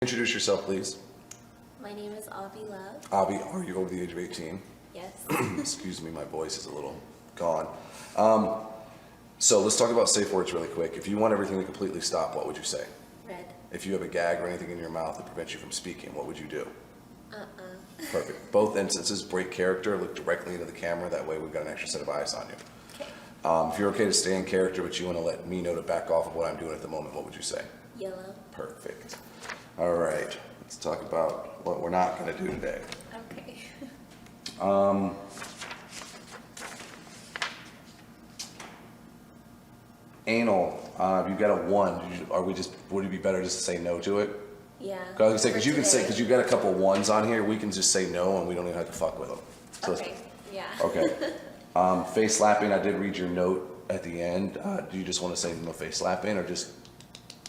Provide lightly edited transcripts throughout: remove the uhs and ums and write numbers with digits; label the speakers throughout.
Speaker 1: Introduce yourself, please.
Speaker 2: My name is Avi Love.
Speaker 1: Avi, are you over the age of 18?
Speaker 2: Yes.
Speaker 1: Excuse me, my voice is a little gone. So let's talk about safe words really quick. If you want everything to completely stop, what would you say?
Speaker 2: Red.
Speaker 1: If you have a gag or anything in your mouth that prevents you from speaking, what would you do? Perfect. Both instances, break character, look directly into the camera. That way we've got an extra set of eyes on you.
Speaker 2: Okay.
Speaker 1: If you're okay to stay in character, but you want to let me know to back off of what I'm doing at the moment, what would you say?
Speaker 2: Yellow.
Speaker 1: Perfect. All right. Let's talk about what we're not going to do today.
Speaker 2: Okay.
Speaker 1: Anal. You got a 1. Would it be better just to say no to it?
Speaker 2: Yeah.
Speaker 1: Because you can say, because you've got a couple 1s on here, we can just say no and we don't even have to fuck with them. So
Speaker 2: Okay. Yeah.
Speaker 1: Okay. Face slapping. I did read your note at the end. Do you just want to say no face slapping, or just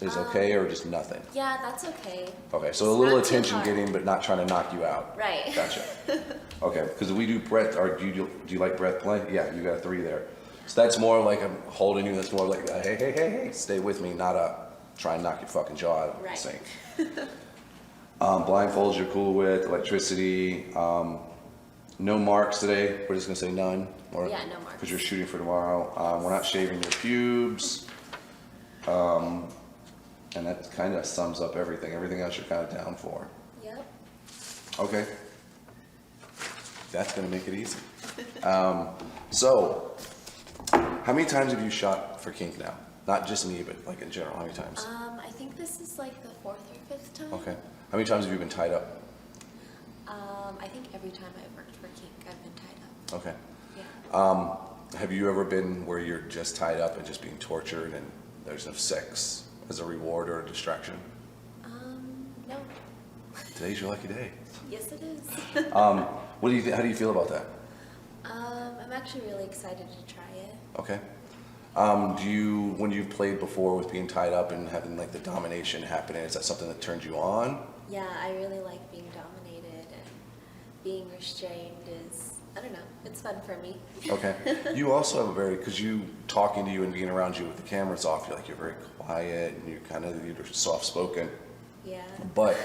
Speaker 1: is okay, or just nothing?
Speaker 2: Yeah, that's okay.
Speaker 1: Okay, so
Speaker 2: It's
Speaker 1: a little
Speaker 2: not too
Speaker 1: attention
Speaker 2: hard.
Speaker 1: getting, but not trying to knock you out.
Speaker 2: Right.
Speaker 1: Gotcha. Okay, because we do breath. Or do you like breath play? Yeah, you got a 3 there. So that's more like I'm holding you. That's more like hey, stay with me, not try and knock your fucking jaw out of the
Speaker 2: Right.
Speaker 1: sink. Blindfolds you're cool with. Electricity. No marks today. We're just gonna say none. Or,
Speaker 2: Yeah, no marks.
Speaker 1: Because you're shooting for tomorrow. We're not shaving your pubes. And that kind of sums up everything. Everything else you're kind of down for.
Speaker 2: Yep.
Speaker 1: Okay. That's going to make it easy. So, how many times have you shot for kink now? Not just me, but like in general, how many times?
Speaker 2: I think this is like the 4th or 5th time.
Speaker 1: Okay. How many times have you been tied up?
Speaker 2: I think every time I've worked for kink, I've been tied up.
Speaker 1: Okay.
Speaker 2: Yeah.
Speaker 1: Have you ever been where you're just tied up and just being tortured and there's no sex as a reward or a distraction?
Speaker 2: No.
Speaker 1: Today's your lucky day.
Speaker 2: Yes, it is.
Speaker 1: What do you how do you feel about that?
Speaker 2: I'm actually really excited to try it.
Speaker 1: Okay. When you've played before with being tied up and having like the domination happening, is that something that turns you on?
Speaker 2: Yeah, I really like being dominated, and being restrained is, I don't know, it's fun for me.
Speaker 1: Okay. You also have because you talking to you and being around you with the cameras off, you're very quiet and you're soft spoken.
Speaker 2: Yeah.
Speaker 1: But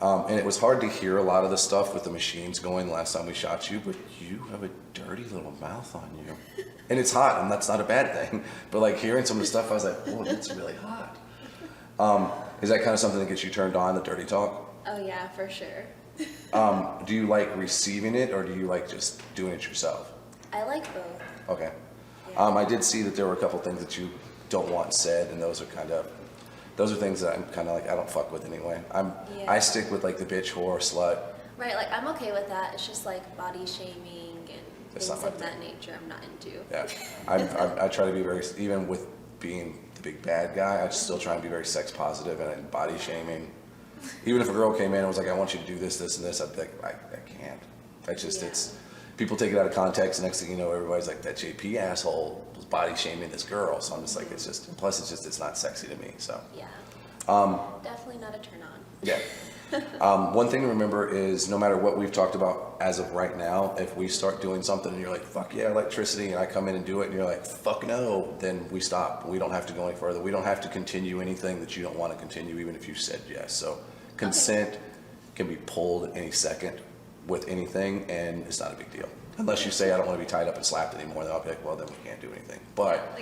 Speaker 1: and it was hard to hear a lot of the stuff with the machines going last time we shot you, but you have a dirty little mouth on you. And it's hot, and that's not a bad thing. But like hearing some of the stuff, I was like, whoa, that's really hot. Is that kind of something that gets you turned on, the dirty talk?
Speaker 2: Oh yeah, for sure.
Speaker 1: Do you like receiving it, or do you like just doing it yourself?
Speaker 2: I like both.
Speaker 1: Okay.
Speaker 2: Yeah.
Speaker 1: I did see that there were a couple things that you don't want said, and those are things that I'm kind of like, I don't fuck with anyway. I stick with like the bitch, whore, slut.
Speaker 2: Right, like I'm okay with that. It's just like body shaming and
Speaker 1: It's
Speaker 2: things
Speaker 1: not my
Speaker 2: of that
Speaker 1: thing.
Speaker 2: nature I'm not into.
Speaker 1: Yeah. I try to be very, even with being the big bad guy, I still try and be very sex positive and body shaming. Even if a girl came in and was like, I want you to do this, this, and this, I'd be like, I can't. It's, people take it out of context, and next thing you know, everybody's like, that JP asshole was body shaming this girl. So I'm just like, plus it's not sexy to me, so.
Speaker 2: Yeah. Definitely not a turn on.
Speaker 1: Yeah. One thing to remember is no matter what we've talked about as of right now, if we start doing something and you're like, fuck yeah, electricity, and I come in and do it and you're like, fuck no, then we stop. We don't have to go any further. We don't have to continue anything that you don't want to continue, even if you said yes. So consent can be pulled at any second with anything, and it's not a big deal. Unless you say, I don't want to be tied up and slapped anymore, then I'll be like, well, then we can't do anything. But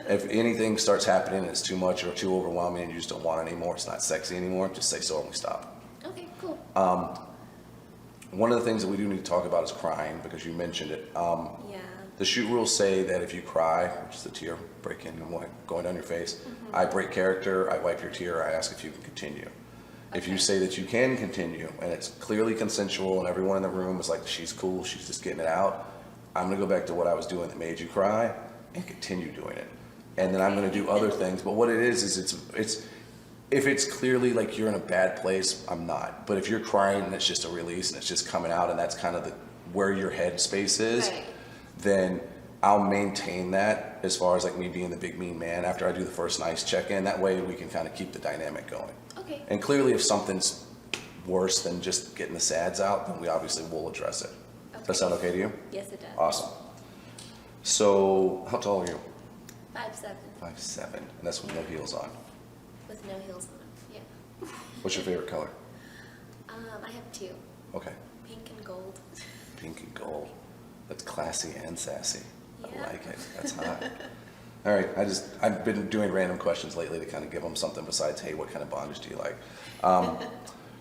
Speaker 1: if anything starts happening and it's too much or too overwhelming and you just don't want it anymore, it's not sexy anymore, just say so and we stop.
Speaker 2: Okay, cool.
Speaker 1: One of the things that we do need to talk about is crying, because you mentioned it.
Speaker 2: Yeah.
Speaker 1: The shoot rules say that if you cry, which is the tear breaking and going down your face, I break character, I wipe your tear, I ask if you can continue. If you say that you can continue and it's clearly consensual and everyone in the room is like, she's cool, she's just getting it out, I'm gonna go back to what I was doing that made you cry and continue doing it. And then I'm gonna do other things. But what it is it's if it's clearly like you're in a bad place, I'm not. But if you're crying and it's just a release and it's just coming out and that's kind of where your head space is,
Speaker 2: Right.
Speaker 1: then I'll maintain that as far as like me being the big mean man after I do the first nice check-in. That way we can kind of keep the dynamic going.
Speaker 2: Okay.
Speaker 1: And clearly if something's worse than just getting the sads out, then we obviously will address it. Does that sound okay to you?
Speaker 2: Yes, it does.
Speaker 1: Awesome. So, how tall are you?
Speaker 2: 5'7".
Speaker 1: 5'7", and that's with no heels on.
Speaker 2: With no heels on. Yeah.
Speaker 1: What's your favorite color?
Speaker 2: I have two,
Speaker 1: Okay.
Speaker 2: pink and gold.
Speaker 1: Pink and gold. That's classy and sassy. I
Speaker 2: Yeah.
Speaker 1: like it. That's hot. All right. I've been doing random questions lately to kind of give them something besides, hey, what kind of bondage do you like?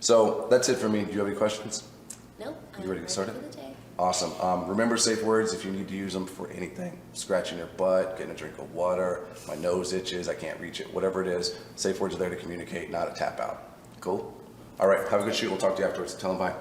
Speaker 1: So that's it for me. Do you have any questions?
Speaker 2: Nope.
Speaker 1: You ready to get started?
Speaker 2: For the day.
Speaker 1: Awesome. Remember safe words if you need to use them for anything. Scratching your butt, getting a drink of water, my nose itches, I can't reach it, whatever it is. Safe words are there to communicate, not a tap out. Cool? All right. Have a good shoot. We'll talk to you afterwards. Tell them bye.